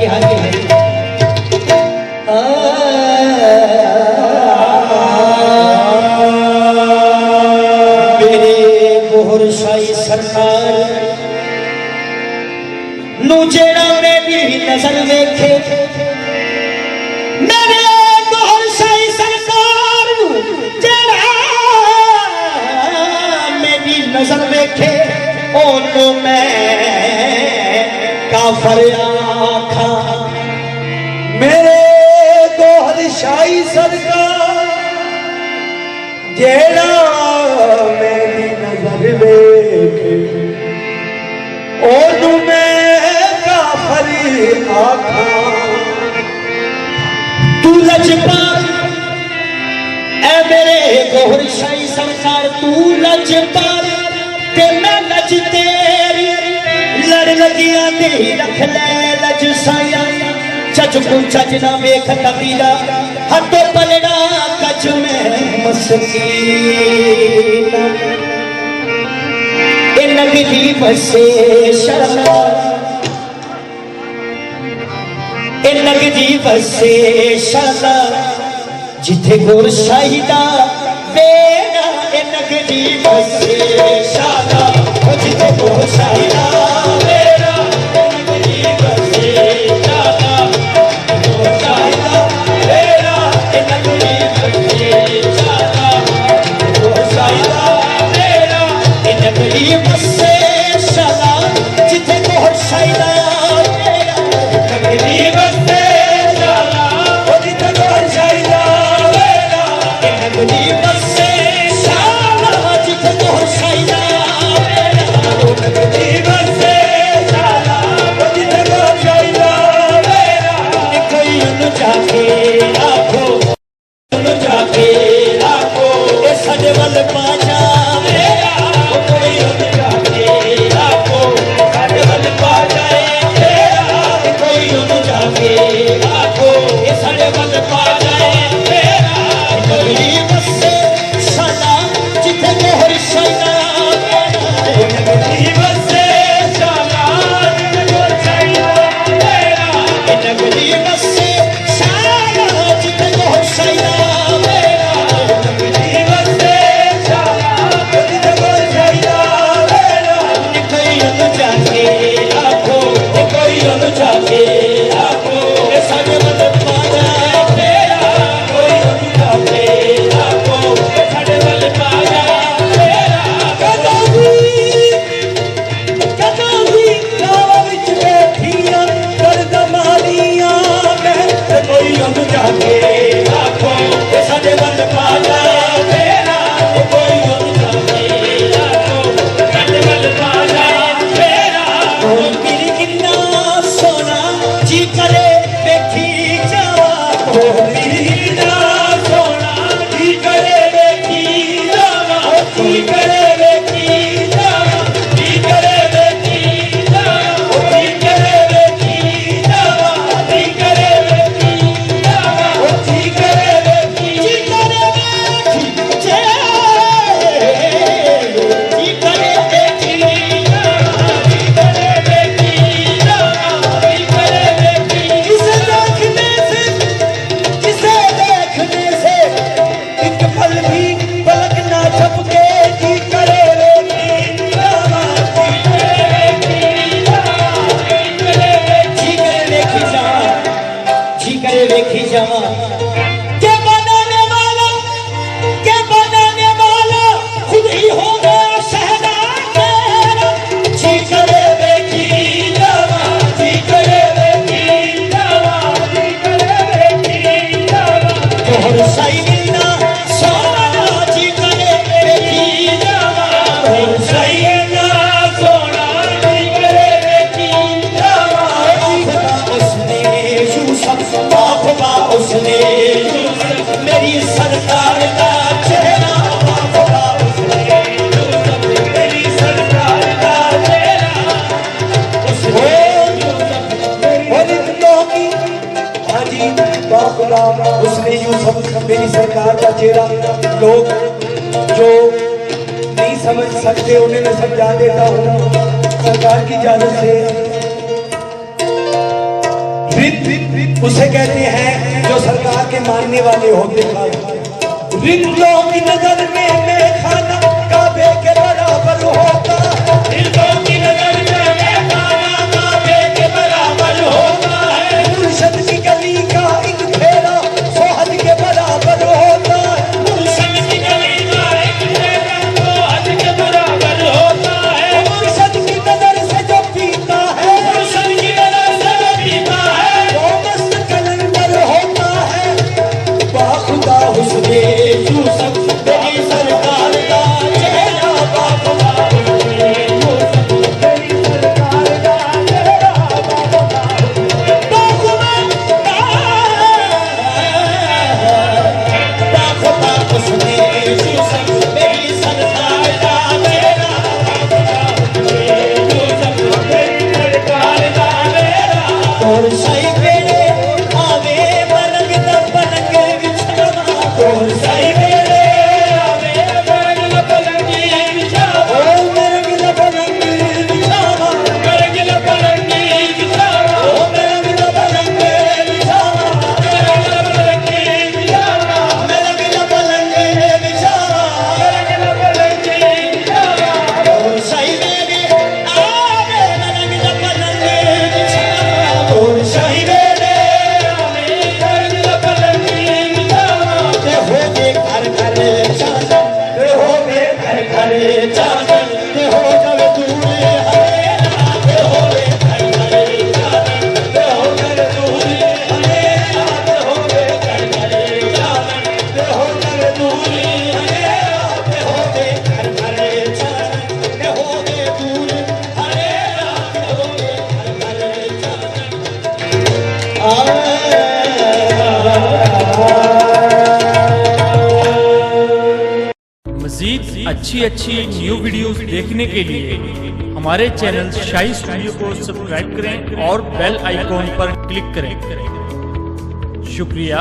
हाँ जी मेरे गोहर शाही सरकार नू जेड़ा मेरी नजर वेखे मेरे गोहर शाही सरकार जेड़ा मेरी नजर वेखे ओनू मैं काफर आखा मेरे गोहर शाही सरकार जेड़ा मेरी नजर वेखे ओनू मैं काफर आखा तू लजपाल ऐ मेरे गोहर शाही सरकार तू लजपाल ते मैं लज तेरी लड़ लगिया ते रख ले लज साया चज को चज ना वेख कबीरा हटो पलड़ा कच में मस्कीन ए नगरी बसे शर्मा ए नगरी बसे शर्मा जिथे गोर शाहिदा बेड़ा ए नगरी बसे शादा जिथे गोर शाहिदा बेड़ा ए नगरी बसे शादा गोर शाहिदा बेड़ा ए नगरी बसे शादा गोर शाहिदा बेड़ा ए नगरी बसे शादा जिथे गोर शाहिदा बेड़ा नगरी बसे शादा जिथे गोर शाहिदा बेड़ा ए नगरी बसे शादा जिथे गोर शाहिदा नगरी बसे शादा जिथे गोर शाहिदा बेड़ा कोई उन जाके आखो उन जाके आखो ए साडे वल पाजा मेरा कोई उन जाके आखो साडे वल पाजा मेरा कोई उन जाके आखो ए साडे वल पाजा मेरा नगरी बसे शादा जिथे गोर शाहिदा नगरी बसे शादा जिथे गोर शाहिदा बेड़ा नगरी बसे शादा जिथे गोर शाहिदा बेड़ा नगरी बसे शादा जिथे गोर शाहिदा बेड़ा कोई उन जाके आखो कोई उन जाके आखो ए साडे वल पाजा बेड़ा कोई उन जाके आखो ए साडे वल पाजा बेड़ा कोई उन जाके आखो ए साडे वल पाजा बेड़ा कोई उन जाके आखो साडे वल पाजा बेड़ा मेरी किन्ना सोना जी करे देखी जावा मेरी किन्ना सोना जी करे देखी जावा जी करे देखी जावा जी करे देखी जावा जी करे देखी जावा जी करे देखी जावा जी करे देखी जी करे देखी जे जी करे देखी जावा जी करे देखी जावा जी करे देखी जिसे देखने से एक पल भी पलक ना झपके जी करे देखी जावा जी करे देखी जावा जी करे देखी जावा जी करे देखी जावा के बनाने वाला खुद ही होगा शहदा तेरा जी करे देखी जावा जी करे देखी जावा जी करे देखी जावा गोहर शाही मिलना सोना जी करे देखी जावा गोहर शाही मिलना सोना जी करे देखी जावा उसने यूसुफ बाखुदा उसने यूसुफ मेरी सरकार का चेहरा बाखुदा उसने यूसुफ मेरी सरकार का चेहरा उसने हाजी बाखुदा उसने यूसुफ मेरी सरकार का चेहरा लोग जो नहीं समझ सकते उन्हें मैं समझा देता हूँ सरकार की इजाजत से उसे कहते हैं जो सरकार के मानने वाले होते हैं। रिंदों की नजर में मैं खाना काबे के बराबर होता, दिलों की नजर में मैं खाना काबे के बराबर होता है। मुर्शद की गली का एक फेरा सोहद के बराबर होता है। मुर्शद की गली का एक फेरा सोहद के बराबर होता है। मुर्शद की नजर से जो पीता है, मुर्शद की नजर से जो पीता है, वो मस्त कलंदर होता है। बाखुदा हुस्ने यूसुफ मेरी सरकार का चेहरा, बाखुदा हुस्ने यूसुफ मेरी सरकार का चेहरा, बाखुदा हुस्ने यूसुफ मेरी सरकार का चेहरा, यूसुफ मेरी सरकार का चेहरा। और सही मेरे आवे पलंग द पलंग बिछावा, और सही मेरे आवे पलंग द पलंग बिछावा, ओ मेरे गिला पलंग बिछावा, पलंग द पलंग बिछावा, ओ मेरे गिला पलंग बिछावा, पलंग द पलंग बिछावा, मेरे गिला पलंग बिछावा। पलंग द पलंग बिछावा। और सही मेरे आवे पलंग द पलंग बिछावा, और सही मेरे आवे पलंग द पलंग बिछावा। ते हो गए घर घर चादर, ते हो गए घर घर चादर, ते हो जावे दूर हमेरा, ते हो गए घर घर चादर, ते हो गए दूर हमेरा, ते हो गए घर घर चादर, ते हो गए दूर हमेरा, ते हो गए घर घर चादर, ते हो गए दूर हमेरा, ते हो गए घर घर मज़ीद अच्छी न्यू वीडियोस देखने के लिए हमारे चैनल शाही स्टूडियो को सब्सक्राइब करें और बेल आइकॉन पर क्लिक करें। शुक्रिया।